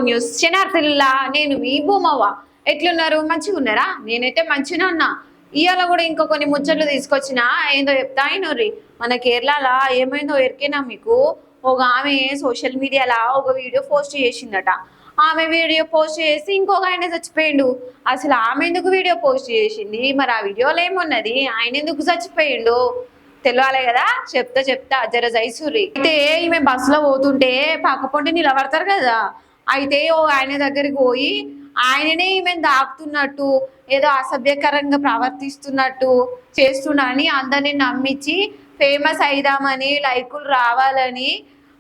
News శనార్థుల్లా నేను మీ భూమవ్వ. ఎట్లున్నారు? మంచిగా ఉన్నారా? నేనైతే మంచిగా ఉన్నా. ఇవాళ కూడా ఇంకో కొన్ని ముచ్చట్లు తీసుకొచ్చిన ఏందో చెప్తా అయినోర్రి. మన కేరళలో ఏమైందో ఎరికేనా మీకు? ఒక ఆమె సోషల్ మీడియాలో ఒక వీడియో పోస్ట్ చేసిందట. ఆమె వీడియో పోస్ట్ చేసి ఇంకొక ఆయన చచ్చిపోయిండు. అసలు ఆమె ఎందుకు వీడియో పోస్ట్ చేసింది? మరి ఆ వీడియోలో ఏమున్నది? ఆయన ఎందుకు చచ్చిపోయిండు తెలియాలి కదా. చెప్తా జర జైసూరి. అయితే ఈమె బస్సులో పోతుంటే పక్కపొంటి నిలబడతారు కదా. అయితే ఓ ఆయన దగ్గరికి పోయి ఆయననే ఈమెను దాక్కుతున్నట్టు, ఏదో అసభ్యకరంగా ప్రవర్తిస్తున్నట్టు చేస్తున్నాని అందరిని నమ్మించి ఫేమస్ అయిదామని, లైకులు రావాలని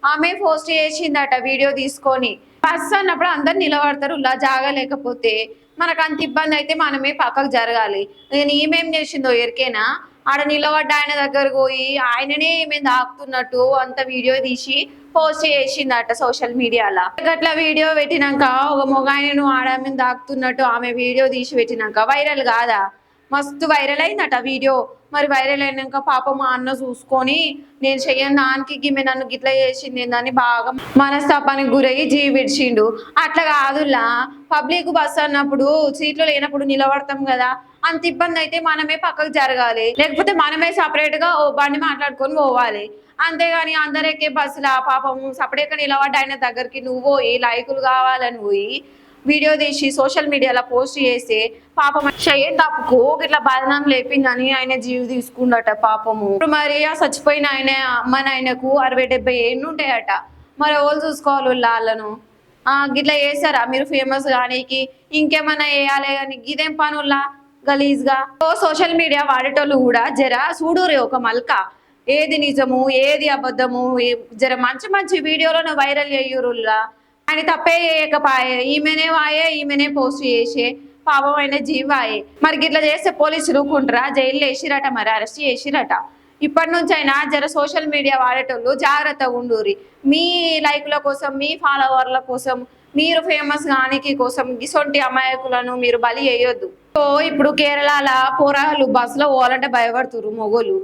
ఆమె పోస్ట్ చేసిందట వీడియో తీసుకొని. బస్ అన్నప్పుడు అందరు నిలబడతారు, ఇలా జాగా లేకపోతే. మనకు అంత ఇబ్బంది అయితే మనమే పక్కకు జరగాలి. నేను ఈమెం చేసిందో ఎరికేనా? ఆడ నిలబడ్డ ఆయన దగ్గరకు పోయి ఆయననే మేము దాక్కుతున్నట్టు అంత వీడియో తీసి పోస్ట్ చేసిందట సోషల్ మీడియాలో. అట్లా వీడియో పెట్టినాక ఒక మొగాయనను ఆమెను దాక్కుతున్నట్టు ఆమె వీడియో తీసి పెట్టినాక వైరల్ కాదా? మస్తు వైరల్ అయిందట వీడియో. మరి వైరల్ అయినాక పాపం మా అన్న చూసుకొని నేను చెయ్యను దానికి గిమ్మె నన్ను గిట్లా చేసింది ఏందని బాగా మనస్తాపానికి గురయ్యి జీవి విడిచిండు. అట్లా కాదులా, పబ్లిక్ బస్ అన్నప్పుడు సీట్లు లేనప్పుడు నిలబడతాం కదా, అంత ఇబ్బంది అయితే మనమే పక్కకు జరగాలి. లేకపోతే మనమే సపరేట్ గా ఓ బండి మాట్లాడుకొని పోవాలి. అంతేగాని అందరు ఎక్కే బస్సులా పాపం సపరేట్గా నిలబడ్డ ఆయన దగ్గరికి నువ్వు పోయి లైకులు కావాలని పోయి వీడియో తీసి సోషల్ మీడియాలో పోస్ట్ చేసి పాపం చెయ్యి తప్పుకు ఇట్లా బదనాం లేపిందని ఆయన జీవి తీసుకుండట పాపము. ఇప్పుడు మరి ఆ చచ్చిపోయిన ఆయన అమ్మ నాయనకు 60-70 ఏళ్ళు ఉంటాయట. మరి ఎవరు చూసుకోవాలి వాళ్ళను? గిట్లా చేస్తారా మీరు ఫేమస్ కానీకి? ఇంకేమన్నా వేయాలి కానీ గిదేం పనుల్లా గలీజ్గా. సోషల్ మీడియా వాడేటోళ్ళు కూడా జర చూడురే ఒక మల్క, ఏది నిజము ఏది అబద్ధము, జర మంచి మంచి వీడియోలను వైరల్ చేయురుల్లా. ఆయన తప్పే చేయకపాయే, ఈమెనే వాయే, ఈమెనే పోస్ట్ చేసే పాపం అయిన జీవాయే. మరి గిట్లా చేస్తే పోలీసులు ఊరుకుంటారా? జైల్లో వేసిరట, మరి అరెస్ట్ చేసిరట. ఇప్పటి నుంచి అయినా జర సోషల్ మీడియా వాడేటోళ్ళు జాగ్రత్తగా ఉండుర్రి. మీ లైక్ల కోసం, మీ ఫాలోవర్ల కోసం, మీరు ఫేమస్ కానికి కోసం గిసొంటి అమాయకులను మీరు బలి చేయొద్దు. సో ఇప్పుడు కేరళలో పోరాలు బస్సులో పోవాలంటే భయపడుతురు మొగోళ్ళు.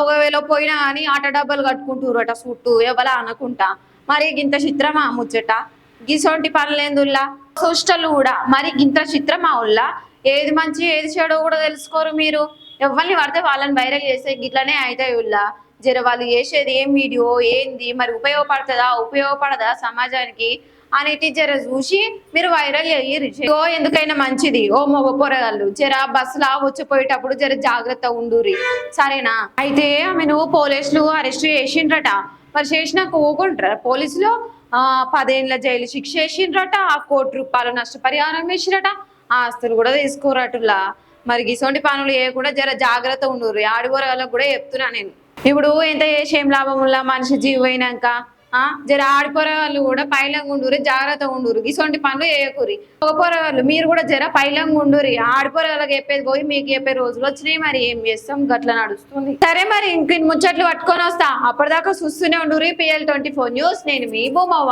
ఒకవేళ పోయినా కానీ ఆట డబ్బాలు కట్టుకుంటురు అట చుట్టూ ఎవలా అనకుంటా. మరి గింత చిత్రమా ముచ్చట? గిసొంటి పనులేందుల్లా సృష్టలు కూడా మరి గింత చిత్రమా ఉల్లా? ఏది మంచి ఏది చెడో కూడా తెలుసుకోరు మీరు. ఎవరిని పడితే వాళ్ళని వైరల్ చేసే గిట్లనే అవుతాయి ఉల్లా. జర వాళ్ళు చేసేది ఏం వీడియో ఏంది, మరి ఉపయోగపడుతుందా ఉపయోగపడదా సమాజానికి అనేది జర చూసి మీరు వైరల్ అయ్యి ఎందుకైనా మంచిది. ఓ మొగ పొరగాళ్ళు జర బస్సులా వచ్చిపోయేటప్పుడు జర జాగ్రత్త ఉండురి, సరేనా? అయితే ఆమెను పోలీసులు అరెస్ట్ చేసిండ్రట. మరి చేసినాక ఊకుంటారా పోలీసులు? 10 ఏళ్ల జైలు శిక్ష వేసిండ్రట, ₹1 కోటి నష్టపరిహారం వేసిరట, ఆస్తులు కూడా తీసుకోరటులా. మరి గిసొంటి పనులు కూడా జర జాగ్రత్త ఉండుర్రి. ఆడిపోరగాళ్ళకు కూడా చెప్తున్నా నేను. ఇప్పుడు ఎంత చేసేం లాభం ఉల్లా మనిషి జీవి పోయినాక? జర ఆడిపోరగాళ్ళు కూడా పైలంగా ఉండుర్రి, జాగ్రత్త ఉండుర్రి. గిసొంటి పనులు చేయకూరి. ఒక పొరగాళ్ళు మీరు కూడా జర పైలంగా ఉండుర్రి. ఆడిపోరగాళ్ళకి చెప్పేది పోయి మీకు చెప్పే రోజులు వచ్చినాయి. మరి ఏం చేస్తాం, గట్ల నడుస్తుంది. సరే మరి ఇంక ముచ్చట్లు పట్టుకొని వస్తా. అప్పటిదాకా చూస్తూనే ఉండుర్రి PL24 న్యూస్. నేను మీ భూమవ్వ.